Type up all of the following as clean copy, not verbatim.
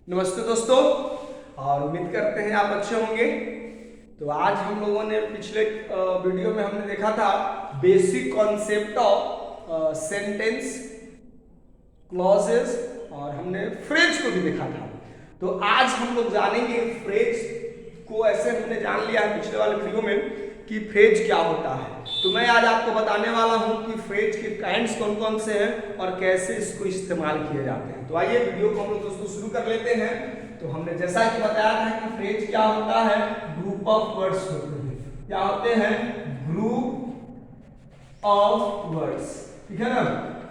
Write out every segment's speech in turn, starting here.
नमस्ते दोस्तों। और उम्मीद करते हैं आप अच्छे होंगे। तो आज हम लोगों ने पिछले वीडियो में हमने देखा था basic concept of sentence, clauses और हमने फ्रेज को भी देखा था। तो आज हम लोग जानेंगे फ्रेज को। ऐसे हमने जान लिया है पिछले वाले वीडियो में कि फ्रेज क्या होता है। तो मैं आज आपको बताने वाला हूं कि फ्रेज के काइंड्स कौन कौन से हैं और कैसे इसको इस्तेमाल किए जाते हैं। तो आइए वीडियो को हम लोग दोस्तों शुरू कर लेते हैं। तो हमने जैसा कि बताया था कि फ्रेज क्या होता है, ग्रुप ऑफ वर्ड्स होते हैं। क्या होते हैं? ग्रुप ऑफ वर्ड्स, ठीक है ना,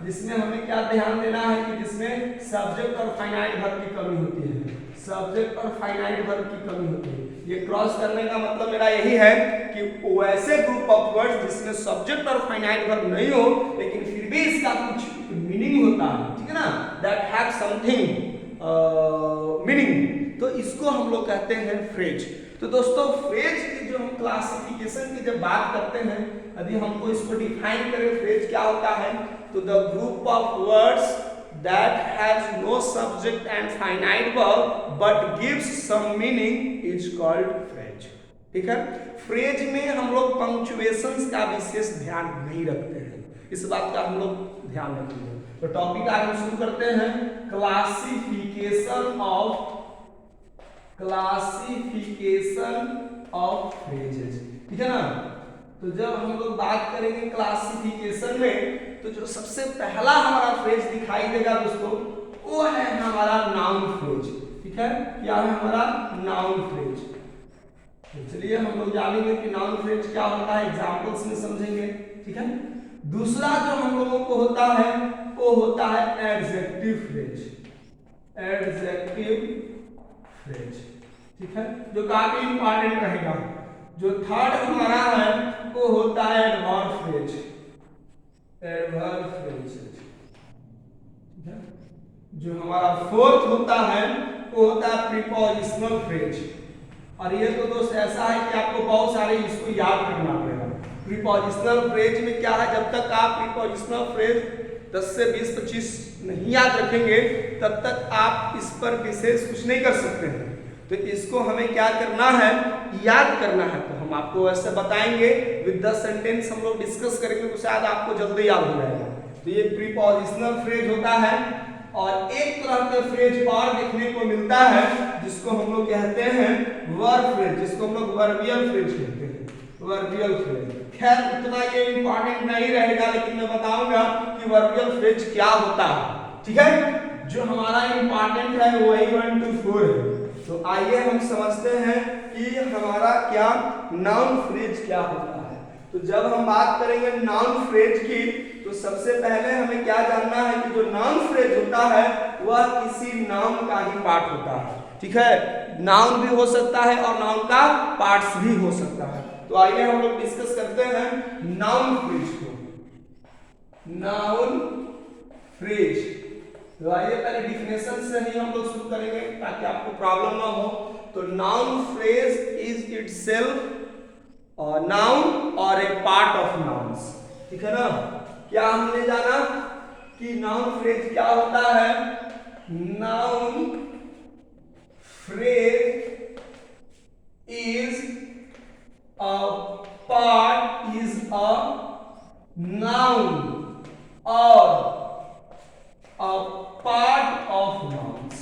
जिसमें हमें क्या ध्यान देना है कि जिसमें सब्जेक्ट और फाइनाइट वर्ब की कमी होती है। सब्जेक्ट और फाइनाइट वर्ब की कमी होती है। ये क्रॉस करने का मतलब मेरा यही है कि वैसे ग्रुप ऑफ वर्ड्स जिसमें सब्जेक्ट और फाइनाइट वर्ब नहीं हो लेकिन फिर भी इसका कुछ मीनिंग होता है, ठीक है ना, दैट हैव समथिंग मीनिंग, तो इसको हम लोग कहते हैं फ्रेज। तो दोस्तों फ्रेज की जो हम क्लासिफिकेशन की जब बात करते हैं, यदि हमको इसको डिफाइन करें फ्रेज क्या होता है, तो the group of words that has no subject and finite verb but gives some meaning is called phrase। ठीक है, फ्रेज में हम लोग पंक्चुएशंस का विशेष ध्यान नहीं रखते हैं, इस बात का हम लोग ध्यान रखेंगे। तो टॉपिक आज हम शुरू करते हैं क्लासिफिकेशन ऑफ फ्रेजेस, ठीक है ना। तो जब हम लोग बात करेंगे क्लासिफिकेशन में, तो जो सबसे पहला हमारा फ्रेज दिखाई देगा दोस्तों, वो है हमारा नाउन फ्रेज। ठीक है, क्या है हमारा नाउन फ्रेज। तो चलिए हम लोग जानेंगे कि नाउन फ्रेज क्या होता है, एग्जांपल्स में समझेंगे, ठीक है। दूसरा जो हम लोगों को होता है वो होता है एडजेक्टिव फ्रेज। एडजेक्टिव फ्रेज, ठीक है, जो काफी इंपॉर्टेंट रहेगा। जो थर्ड हमारा है वो होता है एडवर्ब फ्रेज। एडवर्ब फ्रेज, ठीक है। जो हमारा फोर्थ होता है वो होता है प्रीपोजिशनल फ्रेज। और ये तो दोस्त ऐसा है कि आपको बहुत सारे इसको याद करना पड़ेगा। प्रीपोजिशनल फ्रेज में क्या है, जब तक आप प्रीपोजिशनल फ्रेज 10 से 20-25 नहीं याद रखेंगे तब तक आप इस पर विशेष कुछ नहीं कर सकते हैं। तो इसको हमें क्या करना है, याद करना है। तो हम आपको ऐसे बताएंगे विद द सेंटेंस हम लोग डिस्कस करेंगे तो शायद आपको जल्दी याद हो जाएगा। तो ये प्रीपोजिशनल फ्रेज होता है। और एक तरह का फ्रेज और देखने को मिलता है जिसको हम लोग कहते हैं वर्ब फ्रेज, जिसको हम लोग वर्बियल फ्रेज कहते हैं। वर्बियल फ्रेज खैर उतना ये इंपॉर्टेंट नहीं रहेगा, लेकिन मैं बताऊंगा कि वर्बियल फ्रेज क्या होता है, ठीक है। जो हमारा इंपॉर्टेंट है वही 1 to 4 है। तो आइए हम समझते हैं कि हमारा क्या नाउन फ्रेज क्या होता है। तो जब हम बात करेंगे नाउन फ्रेज की, तो सबसे पहले हमें क्या जानना है कि जो नाउन फ्रेज होता है वह किसी नाउन का ही पार्ट होता है, ठीक है। नाउन भी हो सकता है और नाउन का पार्ट्स भी हो सकता है। तो आइए हम लोग डिस्कस करते हैं नाउन फ्रेज को। नाउन फ्रेज, तो आइए पहले डिफिनेशन से ही हम लोग शुरू करेंगे ताकि आपको प्रॉब्लम ना हो। तो noun phrase is itself noun और ए पार्ट ऑफ नाउन्स, ठीक है ना। क्या हमने जाना कि नाउन फ्रेज क्या होता है। Noun phrase is a part, is a noun और a part of nouns।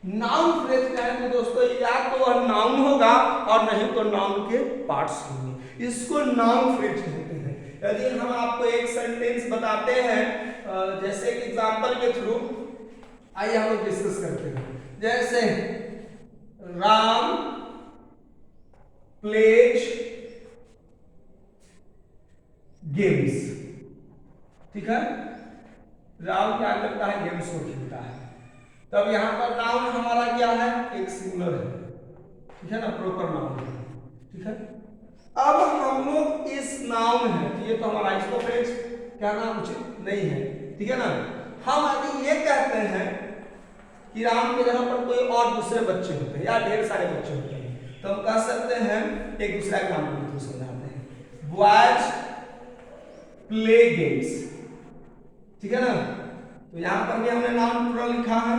Noun phrase क्या है तो दोस्तों, या तो वह नाउन होगा और नहीं तो नाउन के पार्ट्स होंगे, इसको नाउन फ्रेज कहते हैं। यदि हम आपको एक सेंटेंस बताते हैं जैसे कि एग्जांपल के थ्रू, आइए हम लोग डिस्कस करते हैं। जैसे राम प्लेज गेम्स, ठीक है। राम क्या करता है, गेम्स को खेलता है। तब यहाँ पर नाउन हमारा क्या है, एक सिंगुलर है, ठीक है ना, प्रॉपर नाउन है, ठीक है। अब हम लोग इस नाउन है, ये तो हमारा इसको फ्रेज कहना उचित नहीं है, ठीक है ना। हम यदि ये कहते हैं कि राम के जगह पर कोई और दूसरे बच्चे होते हैं या ढेर सारे बच्चे होते हैं, तो हम कह सकते हैं एक दूसरा एग्जाम्पल समझाते हैं, बॉयज प्ले गेम्स, ठीक है ना। तो यहां पर भी हमने नाउन प्लूरल लिखा है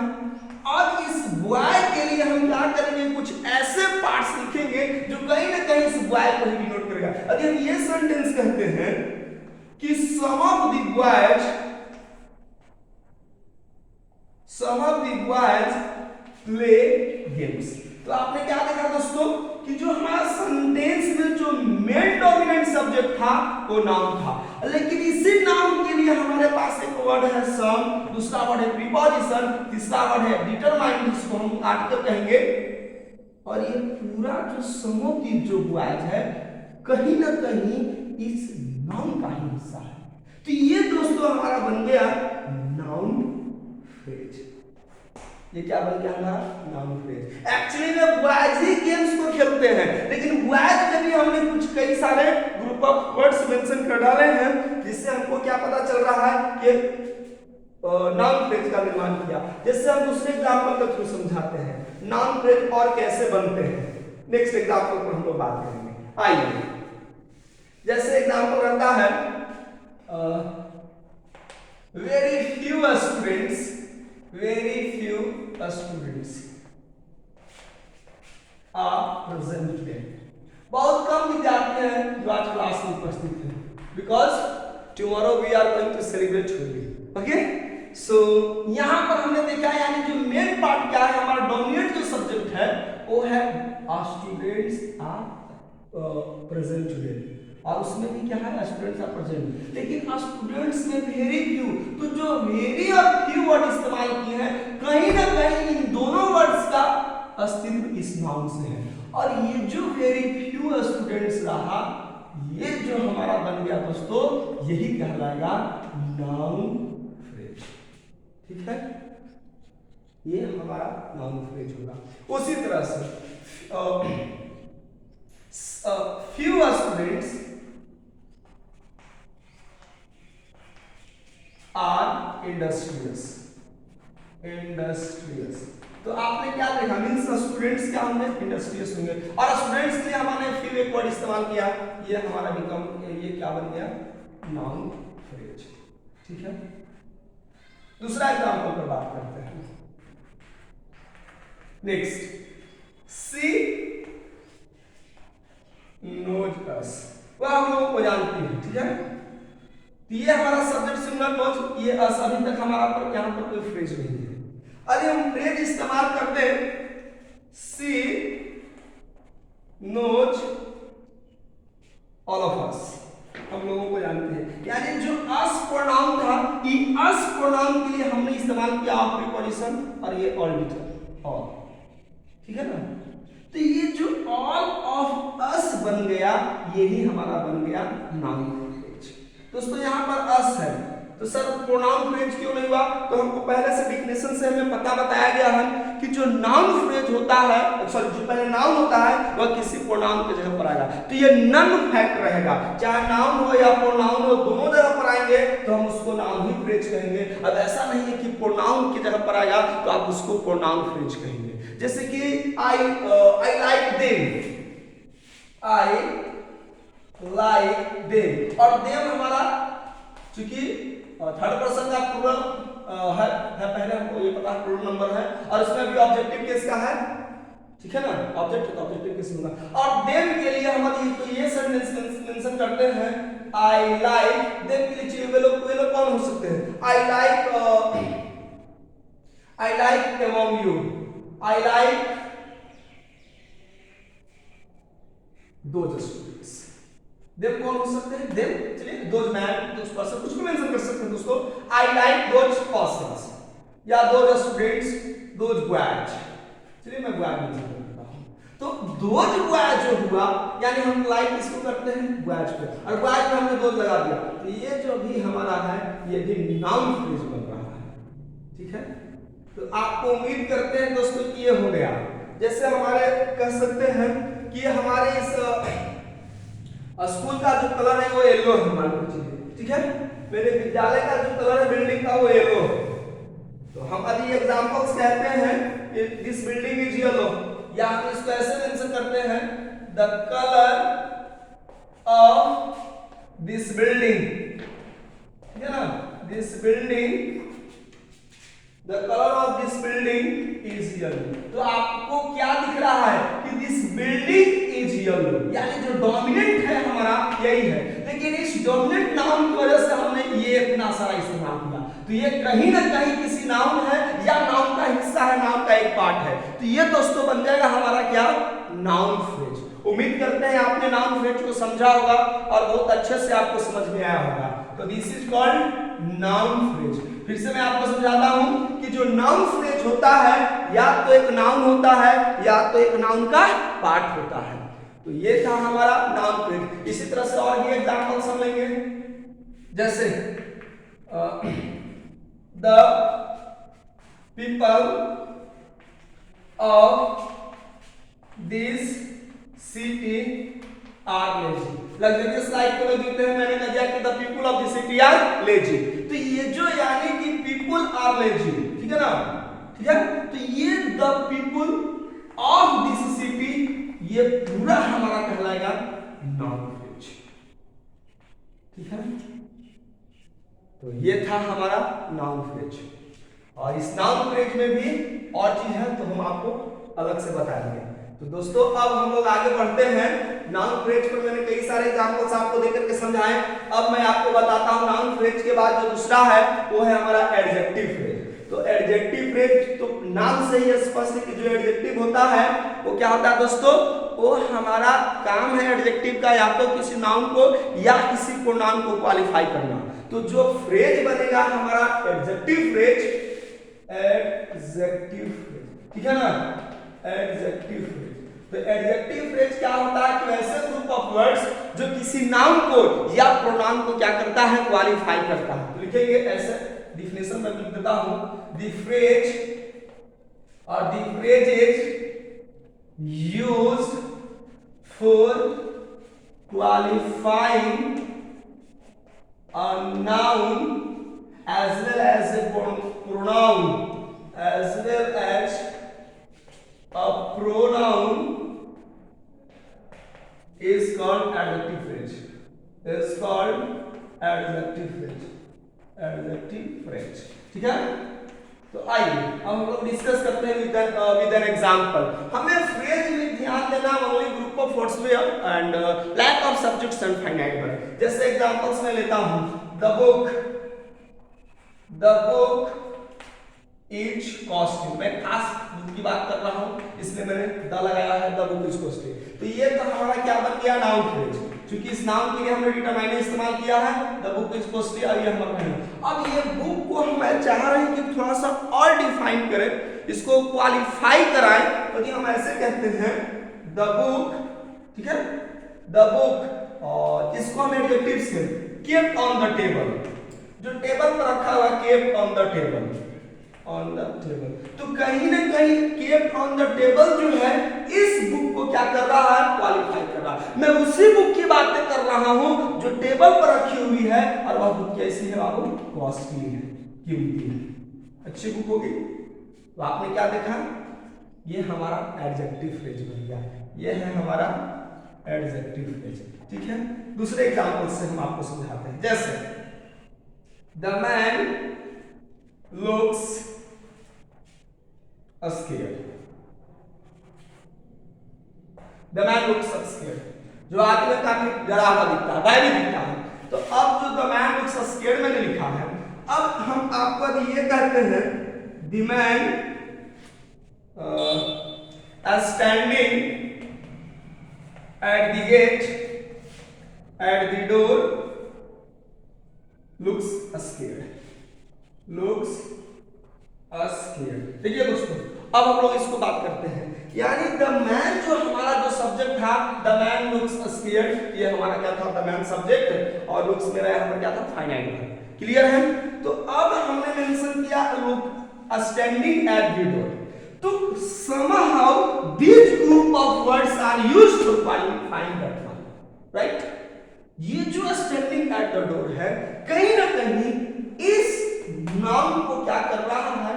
अब इस बॉय के लिए हम क्या करेंगे, कुछ ऐसे पार्ट्स लिखेंगे जो कहीं ना कहीं इस बॉय को ही डिनोट करेगा। यदि हम ये सेंटेंस कहते हैं कि some of the boys play games, तो आपने क्या देखा दोस्तों कि जो हमारा सेंटेंस में जो मेन डोमिनेंट सब्जेक्ट था वो नाउन था, लेकिन इसी नाउन के लिए हमारे पास एक वर्ड है सम, दूसरा वर्ड है प्रीपोजिशन, तीसरा वर्ड है डिटरमाइन, जिसको हम आर्टिकल कहेंगे। और ये पूरा जो सम ऑफ द जो बॉयज है कहीं ना कहीं इस नाउन का ही हिस्सा है। तो ये दोस्तों हमारा बन गया नाउन फ्रेज। ये क्या बन गया हमारा नाउन फ्रेज। एक्चुअली में बॉयज ही गेम्स को खेलते हैं, लेकिन बॉयज में भी हमने कुछ कई सारे ग्रुप ऑफ वर्ड्स मेंशन कर डाले हैं, जिससे हमको क्या पता चल रहा है कि नाउन फ्रेज का निर्माण किया। जैसे हम दूसरे एग्जांपल के थ्रू समझाते हैं नाउन फ्रेज और कैसे बनते हैं। नेक्स्ट एग्जांपल पर हम लोग बात करेंगे। आइए, जैसे एग्जांपल रहता है very few students are present today. बहुत कम विद्यार्थी हैं जो आज क्लास में उपस्थित हैं, because tomorrow we are going to celebrate Holi. Okay, so यहां पर हमने देखा, यानी जो मेन पार्ट क्या है, हमारा डोमिनेंट जो सब्जेक्ट है वो है स्टूडेंट्स आर प्रेजेंट टुडे, और उसमें भी क्या है स्टूडेंट्स आर प्रेजेंट। लेकिन स्टूडेंट्स में वेरी फ्यू, तो जो वेरी और फ्यू वर्ड इस्तेमाल किए हैं, कहीं ना कहीं इन दोनों वर्ड्स का अस्तित्व इस नाउन से है। और ये जो वेरी फ्यू स्टूडेंट्स रहा, ये जो हमारा बन गया दोस्तों, यही कहलाएगा नाउन फ्रेज। ठीक है, ये हमारा नाउन फ्रेज होगा। उसी तरह से few students are industrious। तो आपने क्या देखा, मींस स्टूडेंट्स क्या होंगे, इंडस्ट्रियस होंगे। और स्टूडेंट्स के लिए हमने few एक वर्ड इस्तेमाल किया, ये हमारा ये क्या बन गया, नाउन फ्रेज। ठीक है, दूसरा एग्जांपल पर बात करते हैं। नेक्स्ट, सी नोज अस, वह हम लोगों को जानती है। ठीक है, तो ये हमारा सब्जेक्ट सिंगुलर नोज, ये अस, अभी तक हमारा पर यहाँ पर कोई फ्रेज नहीं है। अरे हम फ्रेज इस्तेमाल करते सी नोज ऑल ऑफ अस, हम लोगों को जानते हैं। यानी जो अस प्रोनाउन था, ये अस प्रोनाउन के लिए हमने इस्तेमाल किया प्रीपोजिशन, और ये ऑल डिटर ऑल। ठीक है ना, तो ये जो ऑल ऑफ अस बन गया, यही हमारा बन गया नाउन फ्रेज। दोस्तों यहाँ पर अस है, तो सर प्रोनाउन फ्रेज क्यों नहीं हुआ, तो हमको पहले से डिफिनेशन से हमें पता बताया गया है कि जो नाउन फ्रेज होता है, सॉरी जो पहले नाउन होता है वह किसी प्रोनाउन के जगह पर आएगा, तो ये नन फैक्ट रहेगा, चाहे नाउन हो या प्रोनाउन हो, दोनों जगह पर आएंगे तो हम उसको नाउन ही फ्रेज कहेंगे। अब ऐसा नहीं है कि प्रोनाउन की जगह पर आएगा तो आप उसको प्रोनाउन फ्रेज कहेंगे। जैसे कि I like them, I like them, और देम हमारा चूंकि थर्ड पर्सन का प्लूरल है, पहले हमको ये पता है प्लूरल नंबर है, और इसमें भी ऑब्जेक्टिव केस का है। ठीक है ना, ऑब्जेक्टिव केस होगा। और देम के लिए हम ये सेंटेंस मेंशन करते हैं, आई लाइक देम के लिए वे लोग कौन हो सकते हैं, I like among you, I like those students। देव कौन हो सकते हैं, देव, चलिए those man, those person, कुछ भी मेंशन कर सकते हैं दोस्तों। I like those persons या those students, those boys। चलिए मैं boy मेंशन करता हूँ। तो those boys जो हुआ, यानी हम like इसको करते हैं boys पे, और boys पे हमने those लगा दिया, तो ये जो भी हमारा है ये भी नाउन फ्रेज बन रहा है। ठीक है, तो आपको उम्मीद करते हैं दोस्तों कि ये हो गया। जैसे हमारे कह सकते हैं कि हमारे इस स्कूल का जो कलर है वो येलो है, मान लीजिए। ठीक है, मेरे विद्यालय का जो कलर है बिल्डिंग का वो येलो है, तो हम यदि एग्जांपल्स कहते हैं दिस बिल्डिंग इज येलो, या हम इसको ऐसे मेंशन करते हैं the colour of this building. ठीक है ना, this building The color of this building is yellow. तो आपको क्या दिख रहा है कि this building is yellow, यानी जो डोमिनेंट है हमारा यही है, लेकिन इस डोमिनेंट नाउन की वजह से हमने ये इतना सारा इस्तेमाल किया, तो ये कहीं ना कहीं किसी नाउन है या नाउन का हिस्सा है, नाउन का एक पार्ट है। तो ये दोस्तों बन जाएगा हमारा क्या, नाउन फ्रेज। उम्मीद करते हैं आपने नाउन फ्रेज को समझा होगा और बहुत अच्छे से आपको समझ में आया होगा। तो this is called noun phrase. फिर से मैं आपको समझाता हूं कि जो नाउन फ्रेज होता है या तो एक नाउन होता है या तो एक नाउन का पार्ट होता है। तो ये था हमारा नाउन फ्रेज। इसी तरह से और भी एग्जांपल्स हम लेंगे, जैसे the people of this city are lazy. Luxurious life को लोग जीते हैं, मैंने कहा कि the people of this city are lazy. तो ये जो यानी कि पीपल आर लेजी, ठीक है ना, ठीक है, तो ये the people of this city, ये पूरा हमारा कहलाएगा नाउन फ्रेज, ठीक है। तो ये था हमारा नाउन फ्रेज, और इस नाउन फ्रेज में भी और चीज है तो हम आपको अलग से बताएंगे। तो दोस्तों अब हम लोग आगे बढ़ते हैं। नाउन फ्रेज पर मैंने कई सारे एग्जांपल्स आपको देकर के समझाए। अब मैं आपको बताता हूं नाउन फ्रेज के बाद जो दूसरा है वो है हमारा एडजेक्टिव फ्रेज। तो एडजेक्टिव फ्रेज तो नाम से ही स्पष्ट है कि जो एडजेक्टिव होता है वो क्या होता है दोस्तों, वो हमारा काम है एडजेक्टिव का या तो किसी नाउन को या किसी प्रोनाउन को क्वालिफाई करना। तो जो फ्रेज बनेगा हमारा एडजेक्टिव फ्रेज, एडजेक्टिव फ्रेज, ठीक है ना, एडजेक्टिव फ्रेज। तो एडजेक्टिव फ्रेज क्या होता है कि वैसे ग्रुप ऑफ वर्ड्स जो किसी नाउन को या प्रोनाउन को क्या करता है, क्वालिफाई करता है। तो लिखेंगे ऐसे, डिफिनेशन में लिख देता हूं, द फ्रेज और the phrase is used for qualifying a noun as well as a pronoun, as well as a pronoun is called adjective phrase, is called adjective phrase, adjective phrase, ठीक है। तो आइए अब हम लोग डिस्कस करते हैं विद एन एग्जांपल। हमें फ्रेज में ध्यान देना ओनली ग्रुप ऑफ वर्ड्स में and lack of subjects and finite verb. जैसे एग्जांपल्स में लेता हूं, द बुक इज कॉस्टली। मैं खास बुक की बात कर रहा हूं इसलिए मैंने द लगाया है, द बुक इज कॉस्टली। तो ये तो हमारा क्या बन गया, नाउन फ्रेज। क्योंकि इस नाउन के लिए हमने डिटरमाइनर इस्तेमाल किया है, द बुक इज कॉस्टली, और ये हमारा है। अब ये बुक को हम चाह रहे हैं कि थोड़ा सा और डिफाइन करें, इसको क्वालिफाई कराएं, तो हम ऐसे कहते हैं द बुक, ठीक है, द बुक, और इसको हम एडजेक्टिव से kept on the table, जो टेबल पर रखा हुआ kept on the table, on the table। तो कहीं ना कहीं kept on the table जो है इस बुक को क्या कर रहा है, क्वालिफाई कर रहा है। मैं उसी बुक की बातें कर रहा हूं जो टेबल पर रखी हुई है, और वह बुक कैसी है बाबू, कॉस्टली है, कीमती है, अच्छी बुक होगी। तो आपने क्या देखा, ये हमारा एडजेक्टिव फ्रेज बन गया, ये है हमारा एडजेक्टिव फ्रेज, ठीक है। दूसरे एग्जांपल से हम आपको समझाते हैं, जैसे the man looks scared, the man looks scared, जो आदमी काफी डरा हुआ दिखता है, भयभीत दिखता है। तो अब जो द मैन लुक्स स्केयर्ड मैंने लिखा है, अब हम आपको ये कहते हैं the man standing at the gate, at the door, looks scared, looks scared। देखिए दोस्तों अब हम लोग इसको बात करते हैं, यानी द मैन जो हमारा जो सब्जेक्ट था, द मैन लुक्स स्केयर्ड, ये हमारा क्या था, द मैन सब्जेक्ट, और लुक्स मेरा यहाँ पर क्या था, फाइनाइट था। क्लियर है। तो अब हमने मेंशन किया look standing at the door. तो somehow these group of words are used to qualifying that one, right? ये जो standing at the door है, कहीं ना कहीं इस नाउन को क्या कर रहा है,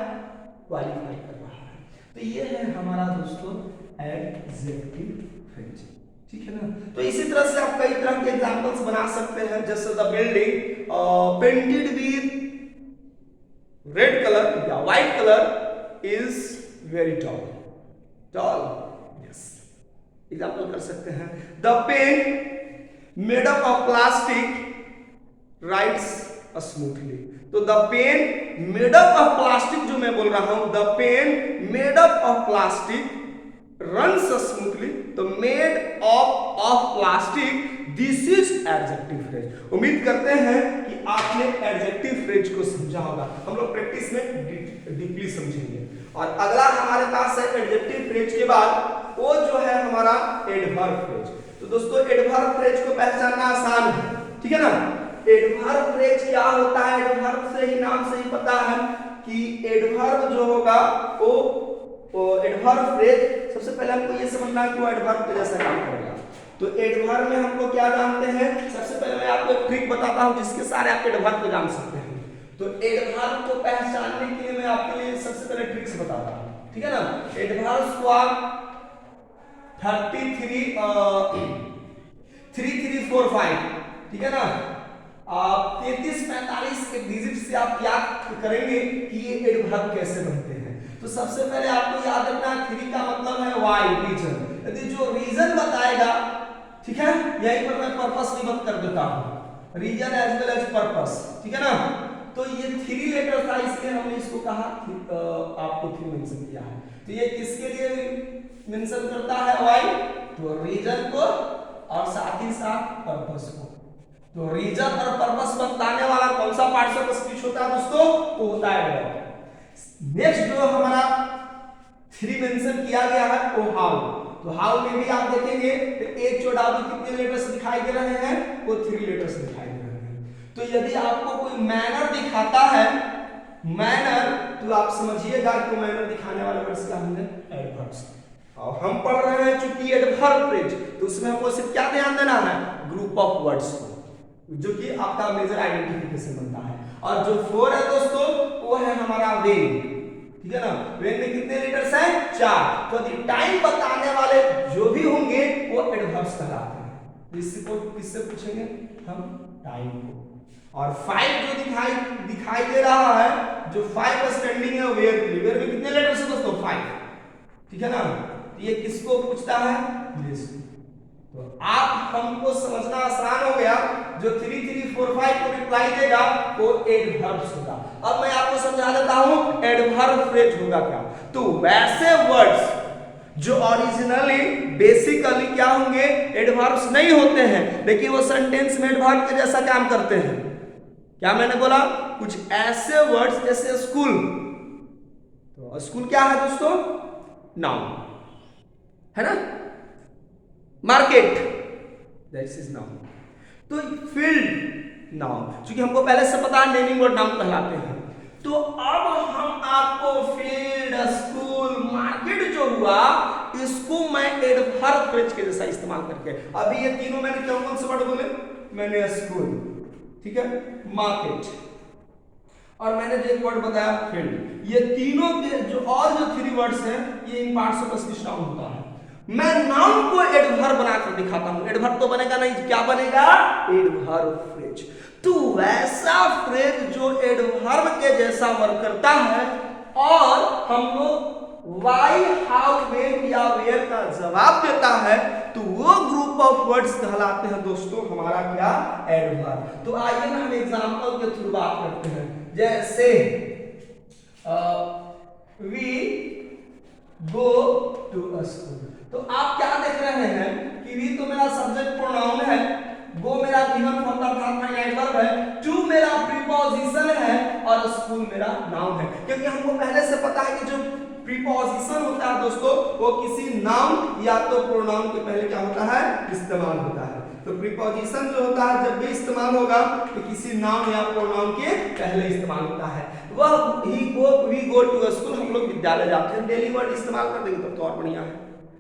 क्वालिफाई कर रहा है। तो ये है हमारा दोस्तों एडजेक्टिव फ्रेज, ठीक है ना। तो इसी तरह से आप कई तरह के एग्जांपल्स बना सकते हैं, जैसे the building painted with red colour या white colour is very tall. Tall, yes. Example कर सकते हैं, the pen made up of plastic writes smoothly. तो the pen made up of plastic जो मैं बोल रहा हूं, the pen made up of plastic runs smoothly. तो made of plastic, this is adjective phrase. उम्मीद करते हैं कि आपने एडजेक्टिव फ्रेज को समझा होगा। हम लोग प्रैक्टिस में डीपली समझेंगे। और अगला हमारे पास है एडजेक्टिव फ्रेज के बाद वो जो है हमारा एडवर्ब फ्रेज। तो दोस्तों एडवर्ब फ्रेज को पहचानना आसान है, ठीक है ना। एडवर्ब फ्रेज क्या होता है, एडवर्ब से ही नाम से ही पता है कि एडवर्ब जो होगा वो एडवर्ब फ्रेज, सबसे पहले हमको ये समझना है कि वो एडवर्ब के जैसा काम करेगा। तो एडवर्ब में हमको क्या जानते हैं, सबसे पहले मैं आपको एक ट्रिक बताता हूं जिसके सारे आप एडवर्ब को जान सकते हैं। तो एडवर्ब को पहचानने के लिए मैं आपके लिए सबसे पहले ट्रिक्स बताता हूं, ठीक है ना। एडवर्ब्स को आप 3345, ठीक है ना, 3345 के डिजिट से आप याद करेंगे कि ये एडवर्ब कैसे बनते हैं। तो सबसे पहले आपको याद रखना 3 का मतलब है वाई, रीजन। यदि जो रीजन बताएगा, ठीक है, यहीं पर मैं पर्पस भी मत कर देता हूं, reason as well as purpose, ठीक है ना। तो ये 3 लेटर था इसलिए हमने इसको कहा, आपको 3 मेंशन किया है। तो ये किसके लिए मेंशन करता है, वाई, तो रीजन को और साथ ही साथ पर्पस को। तो रीजन और पर्पस बताने वाला कौन सा पार्ट ऑफ स्पीच होता है दोस्तों, वो होता है एडवर्ब। नेक्स्ट जो हमारा 3 मेंशन किया गया है वो हाउ। तो हाउ में भी आप देखेंगे तो एक चौड़ावी कितने लेटर्स दिखाई दे रहे हैं, वो 3 लेटर्स दिखाई दे रहे हैं। तो यदि आपको कोई मैनर दिखाता है, मैनर, तो आप समझिएगा कि मैनर दिखाने वाले वर्ड्स क्या होंगे, एडवर्ब्स। और हम पढ़ रहे हैं चूंकि एडवर्ब फ्रेज, तो उसमें हमको सिर्फ क्या ध्यान देना है, ग्रुप ऑफ वर्ड्स को, जो कि आपका मेजर आइडेंटिफिकेशन बनता है। और जो 4 है दोस्तों वो है हमारा वेन, ठीक है ना। वेन में कितने लेटर्स हैं, 4। तो टाइम बताने वाले जो भी होंगे वो एडवर्ब्स कहलाते हैं। इसको किससे पूछेंगे हम, टाइम को। और 5 जो दिखाई दे रहा है, जो 5 स्टैंडिंग है वेयर के लिए, वेयर में कितने लेटर्स है दोस्तों, 5, ठीक है ना। ये किसको पूछता है, प्लेस। तो आप हमको समझना आसान हो गया, जो 3345 को रिप्लाई देगा वो एडवर्ब्स होगा। अब मैं आपको समझा देता हूं एडवर्ब फ्रेज होगा क्या। तो वैसे वर्ड्स जो ओरिजिनली बेसिकली क्या होंगे, एडवर्ब्स नहीं होते हैं, लेकिन वो सेंटेंस में एडवर्ब के जैसा काम करते हैं। क्या मैंने बोला, कुछ ऐसे वर्ड्स जैसे स्कूल। तो स्कूल क्या है दोस्तों, नाउन है ना। Market, that is noun. तो फील्ड नाउन, क्योंकि हमको पहले से पता है नेमिंग वर्ड नाउन कहलाते हैं। तो अब हम आपको फील्ड, स्कूल, मार्केट जो हुआ, इसको मैं एडवर्ब फ्रेज के जैसा इस्तेमाल करके, अभी ये तीनों मैंने कौन से वर्ड बोले, मैंने स्कूल, ठीक है, मार्केट, और मैंने जो एक वर्ड बताया फील्ड, ये तीनों के जो 3 वर्ड्स हैं ये इन पार्ट्स ऑफ स्पीच नाउन होता है। मैं नाउन को एडवर्ब बनाकर दिखाता हूं, एडवर्ब तो बनेगा नहीं, क्या बनेगा, एडवर्ब फ्रेज। तो वैसा फ्रेज जो एडवर्ब के जैसा वर्क करता है और हम लोग व्हाई, हाउ, व्हेन या वेयर का जवाब देता है, तो वो ग्रुप ऑफ वर्ड्स कहलाते हैं दोस्तों हमारा क्या, एडवर्ब। तो आइए ना हम एग्जांपल के थ्रू बात करते हैं। जैसे we go to a school. तो आप क्या देख रहे हैं कि वी तो मेरा सब्जेक्ट प्रोनाउन है, गो मेरा गिवन फॉर्म का फाइनाइट वर्ब है, टू मेरा प्रीपोजिशन है और स्कूल मेरा नाउन है। क्योंकि हमको पहले से पता है कि जो प्रीपोजिशन होता है दोस्तों वो किसी नाउन या तो प्रोनाउन के पहले क्या होता है, इस्तेमाल होता है। तो प्रीपोजिशन जो होता है जब भी इस्तेमाल होगा तो किसी नाउन या प्रोनाउन के पहले इस्तेमाल होता है। वह we go to a school, हम लोग विद्यालय जाते हैं, डेली वर्ड इस्तेमाल कर देंगे तो और बढ़िया है,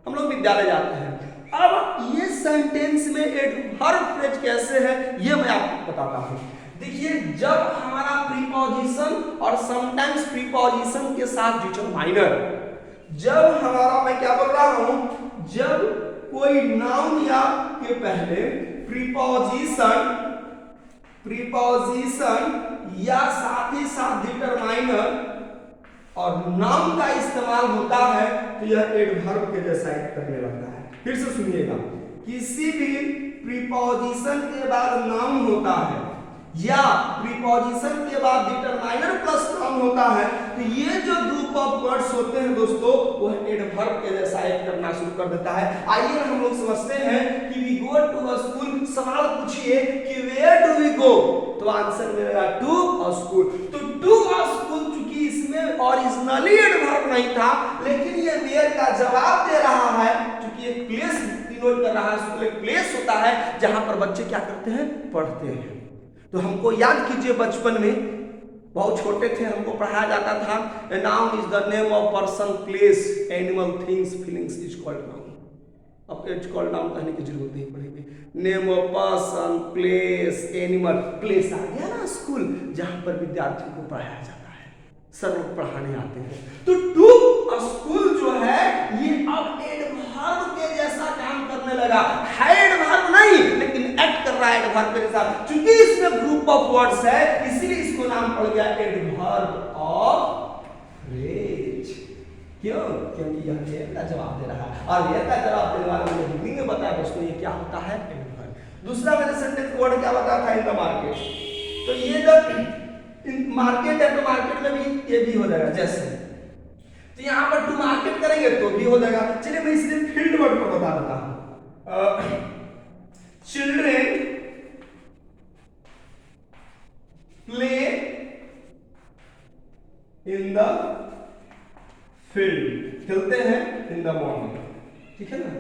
हम लोग विद्यालय जाते हैं। अब ये सेंटेंस में एडवर्ब फ्रेज कैसे है ये मैं आपको बताता हूं। देखिए, जब हमारा प्रीपोजिशन और समटाइम्स प्रीपोजिशन के साथ डिटरमाइनर, जब हमारा, मैं क्या बोल रहा हूं, जब कोई नाउन या के पहले प्रीपोजिशन या साथ ही साथ डिटरमाइनर डिटरमाइनर और नाउन का इस्तेमाल होता है तो यह एडवर्ब के जैसा एक्ट करने लगता है। फिर से सुनिएगा, किसी भी प्रीपोजिशन के बाद नाउन होता है या प्रीपोजिशन के बाद डिटरमाइनर प्लस नाउन होता है तो ये जो ग्रुप ऑफ वर्ड्स होते हैं दोस्तों वह एडवर्ब के जैसा एक्ट करना शुरू कर देता है। आइए हम लोग समझते हैं कि we go to a school. सवाल पूछिए कि वेयर डू वी गो, तो आंसर मिलेगा टू अ स्कूल। तो टू अ स्कूल चूंकि इसमें ओरिजिनली एडवर्ब नहीं था लेकिन ये वेयर का जवाब दे रहा है, क्योंकि एक प्लेस डिनोट कर रहा है। स्कूल एक प्लेस होता है जहां पर बच्चे क्या करते हैं, पढ़ते हैं। तो हमको याद कीजिए बचपन में बहुत छोटे थे हमको पढ़ाया जाता था a noun is the name of person place animal things feelings is called noun. अब इज कॉल्ड नाउन कहने की जरूरत नहीं पड़ेगी। Name of person place animal, place आ गया ना स्कूल जहां पर विद्यार्थियों को पढ़ाया जाता है, सर लोग पढ़ाने आते हैं। तो टू अ स्कूल जो है ये अब एडवर्ब के जैसा काम करने लगा है। एडवर्ब नहीं लेकिन एक्ट कर रहा है एडवर्ब के साथ, क्योंकि इसमें ग्रुप ऑफ वर्ड्स है इसीलिए इसको नाम पड़ गया एडवर्ब ऑफ फ्रेज। क्यों? क्योंकि यह वेयर का जवाब दे रहा है और वेयर का जवाब देने वाला मुझे हिंदी में बताया दोस्तों ये क्या होता है, एडवर्ब। दूसरा मैंने सेंटेंस वर्ड क्या बताया था, इन द मार्केट। तो ये जब मार्केट है तो मार्केट में भी ये भी हो जाएगा जैसे, तो यहाँ पर टू मार्केट करेंगे तो भी हो जाएगा। चलिए मैं इसलिए फील्ड वर्ड को बता देता हूं। Children play in the field, खेलते हैं इन द मॉर्निंग, ठीक है ना,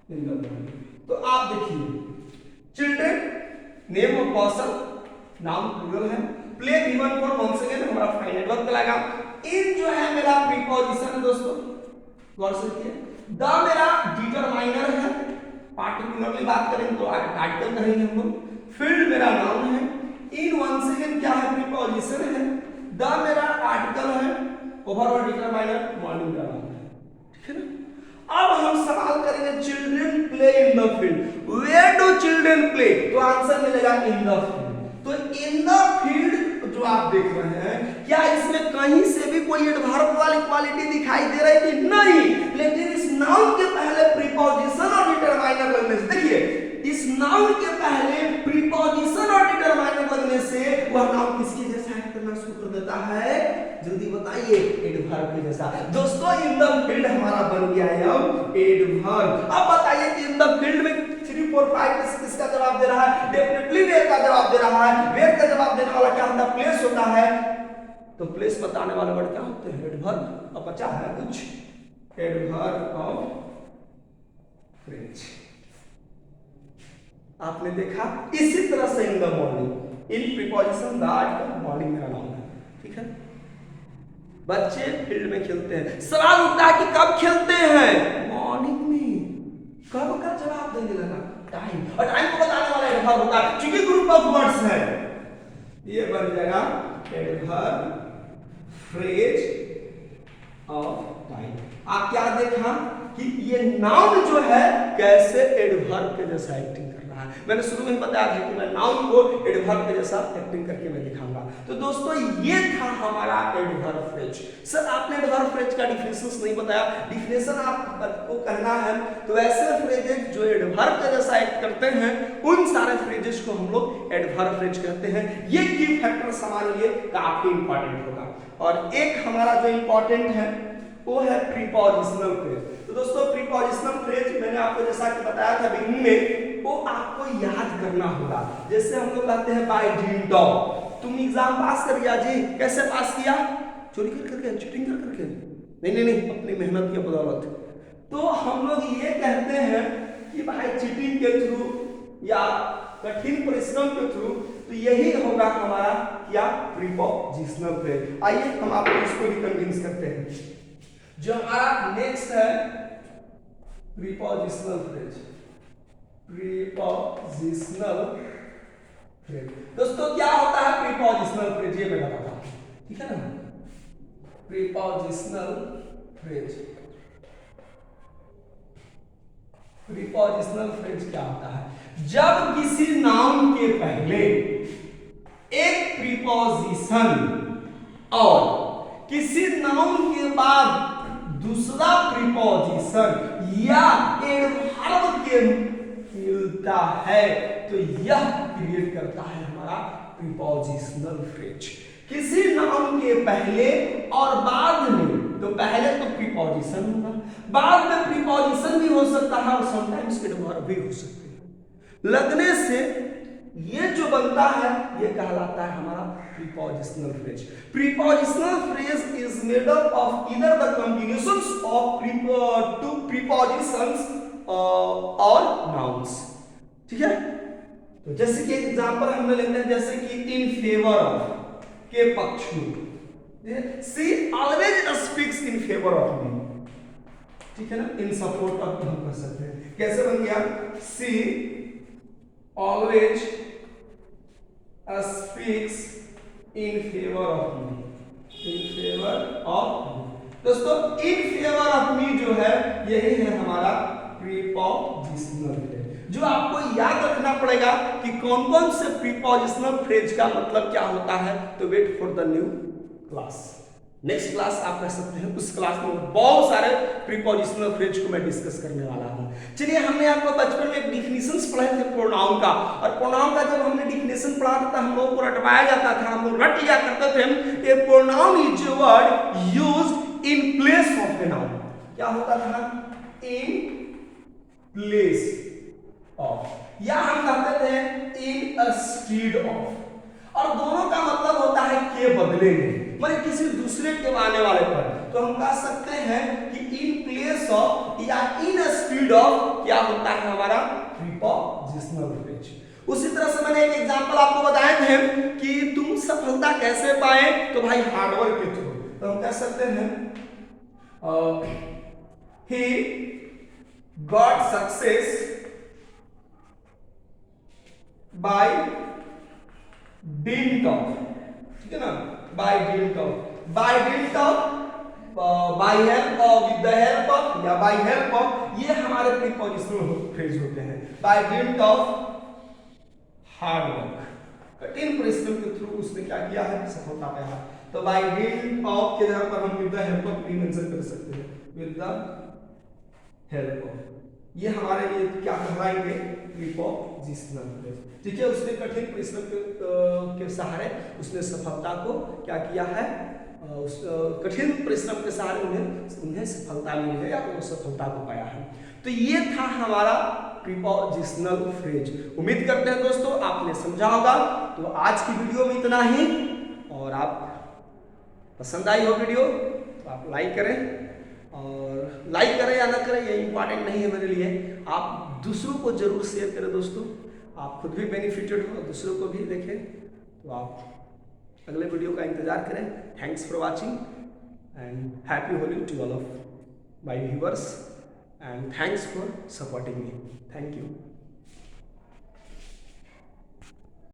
इन द मॉर्निंग। तो आप देखिए children name of person, noun plural है, play given for once again हमारा फाइनल वर्ब लगा। इन जो है मेरा प्रीपोजिशन है दोस्तों, गौर से देखिए। द मेरा डिटरमाइनर है, पार्टिकुलरली बात करेंगे तो आर्टिकल करेंगे हम लोग। फील्ड मेरा नाउन है, इन वंस अगेन क्या है, प्रीपोजिशन है। द मेरा आर्टिकल है, ओवरऑल डिटरमाइनर मॉर्निंग का नाउन है, ठीक है ना। अब हम सवाल करेंगे children play in the field, where do children play, तो आंसर मिलेगा इन द फील्ड। तो इन द फील्ड जो आप देख रहे हैं क्या इसमें कहीं से भी कोई एडवर्ब वाली क्वालिटी दिखाई दे रही है? नहीं, लेकिन इस नाउन के पहले प्रीपोजिशन और डिटरमाइनर लगने से, देखिए इस नाउन के पहले प्रीपोजिशन और डिटरमाइनर लगने से वह नाउन किसके जैसा एक्ट करना शुरू कर देता है, जल्दी बताइए, एडवर्ब के जैसा। दोस्तों इन द फील्ड हमारा बन गया है अब एडवर्ब। अब बताइए कि इन द फील्ड में 3 4 5 किसका जवाब दे रहा है, डेफिनेटली वेयर का जवाब दे रहा है। वेयर का जवाब देने वाला क्या होता है, प्लेस होता है। तो प्लेस बताने वाले वर्ड क्या होते हैं, एडवर्ब। अब बचा है कुछ एडवर्ब ऑफ फ्रेज। आपने देखा इसी तरह से in the morning, in preposition the article morning मेरा नाम है, ठीक है। बच्चे फील्ड में खेलते हैं, सवाल उठता है कि कब खेलते हैं, मॉर्निंग में। कब का जवाब देने लगा, टाइम, और टाइम को बताने वाला एडवर्ब होता है, क्योंकि ग्रुप ऑफ वर्ड्स है। ये बन जाएगा एडवर्ब फ्रेज ऑफ टाइम। आप क्या देखा कि ये नाउन जो है कैसे एडवर्ब के जैसा एक्टिंग कर रहा है। मैंने शुरू में ही बताया था कि मैं नाउन को एडवर्ब के जैसा एक्टिंग करके मैं दिखाऊंगा। तो दोस्तों ये था हमारा एडवर्ब फ्रेज। सर आपने एडवर्ब फ्रेज का डिफिनेशन नहीं बताया, डिफिनेशन आपको कहना है तो ऐसे फ्रेजेस जो एडवर्ब के जैसा एक्ट करते हैं उन सारे फ्रेजेस को हम लोग एडवर्ब फ्रेज कहते हैं। ये की फैक्टर्स हमारे लिए काफी इंपॉर्टेंट होगा। और एक हमारा जो इंपॉर्टेंट है वो है प्रीपोजिशनल फ्रेज। तो दोस्तों प्रीपोजिशनल फ्रेज मैंने आपको जैसा कि बताया था बिगिनिंग में, वो आपको याद करना होगा। जैसे हम लोग कहते हैं बाय डीइंग डॉग, तुम एग्जाम पास कर गया जी, कैसे पास किया, चोरी कर करके, चीटिंग कर करके, नहीं अपनी मेहनत की बदौलत। तो हम लोग ये कहते हैं कि भाई चीटिंग के थ्रू या कठिन परिश्रम के थ्रू, तो यही होगा हमारा क्या, प्रीपोजिशनल फ्रेज। आइए हम आपको इसको भी कन्विंस करते हैं। जो हमारा नेक्स्ट है प्रीपोजिशनल फ्रेज, प्रीपोजिशनल फ्रेज। दोस्तों क्या होता है प्रीपोजिशनल फ्रेज, ये मैं बताता हूं, ठीक है ना। प्रीपोजिशनल फ्रेज, प्रीपोजिशनल फ्रेज क्या होता है, जब किसी नाउन के पहले एक प्रीपोजिशन और किसी नाउन के बाद दूसरा प्रीपोजिशन या एडवर्ब के मिलता है तो यह क्रिएट करता है हमारा प्रीपोजिशनल फ्रेज। किसी नाउन के पहले और बाद में, तो पहले तो प्रीपोजिशन होगा, बाद में प्रीपोजिशन भी हो सकता है और समटाइम्स एडवर्ब भी हो सकते हैं। लगने से ये जो बनता है ये कहलाता है हमारा prepositional phrase. Prepositional phrase is made up of either the combinations of two prepositions और नाउन्स। ठीक है, तो जैसे कि एग्जांपल हम लेते हैं, जैसे कि इन फेवर ऑफ, के पक्ष में, she always speaks in favour of me. ठीक है ना, इन सपोर्ट ऑफ हम कर सकते हैं। कैसे बन गया, सी always speaks in favor of me, in favor of me। दोस्तों in favor of me जो है यही है हमारा प्रीपोजिशनल फ्रेज। जो आपको याद रखना पड़ेगा कि कौन कौन से प्रीपोजिशनल फ्रेज का मतलब क्या होता है, तो wait for the new class. Next class आप कह सकते हैं, उस क्लास में बहुत सारे प्रीपोजिशनल फ्रेज को मैं डिस्कस करने वाला हूं। चलिए, हमने आपको बचपन में एक डिफिनेशंस पढ़े थे प्रोनाउन का, और प्रोनाउन का जब हमने डिफिनेशन पढ़ा था हम लोग को रटवाया जाता था, हम लोग रट लिया करते थे। A pronoun is a word used in place of a noun. क्या होता था, इन प्लेस ऑफ, या हम कहते थे इन स्टीड ऑफ, और दोनों का मतलब होता है के बदले में, मतलब किसी दूसरे के आने वाले पर। तो हम कह सकते हैं कि इन प्लेस ऑफ या इन स्पीड ऑफ क्या होता है हमारा प्रीपोजिशनल फ्रेज। उसी तरह से मैंने एक एग्जांपल आपको बताए थे कि तुम सफलता कैसे पाए, तो भाई हार्डवर्क के थ्रू। तो हम कह सकते हैं he got success by dint of, ठीक है ना, by dint of, by dint of, by help of, with the help of, या by help of, ये हमारे प्रीपोजिशनल फ्रेज होते हैं। by dint of hard work, कठिन परिश्रम के थ्रू उसने क्या किया है, सफलता पाया। तो by dint of के जगह पर हम with the help of भी मेंशन कर सकते हैं, with the help of, ये हमारे लिए क्या कहलाएंगे, प्रीपोजिशनल फ्रेज। ठीक है, उसने कठिन परिश्रम के सहारे उसने सफलता को क्या किया है, उस कठिन परिश्रम के सहारे उन्हें सफलता मिली है, या तो सफलता को पाया है। तो ये था हमारा प्रीपोजिशनल फ्रेज। उम्मीद करते हैं दोस्तों आपने समझा होगा। तो आज की वीडियो में इतना ही, और आप पसंद आई हो वीडियो तो आप लाइक करें, और लाइक करें या ना करें ये इंपॉर्टेंट नहीं है मेरे लिए, आप दूसरों को जरूर शेयर करें दोस्तों। आप खुद भी बेनिफिटेड हो, दूसरों को भी देखें। तो आप अगले वीडियो का इंतजार करें। Thanks for watching and happy Holi to all of my viewers, and thanks for supporting me. Thank you.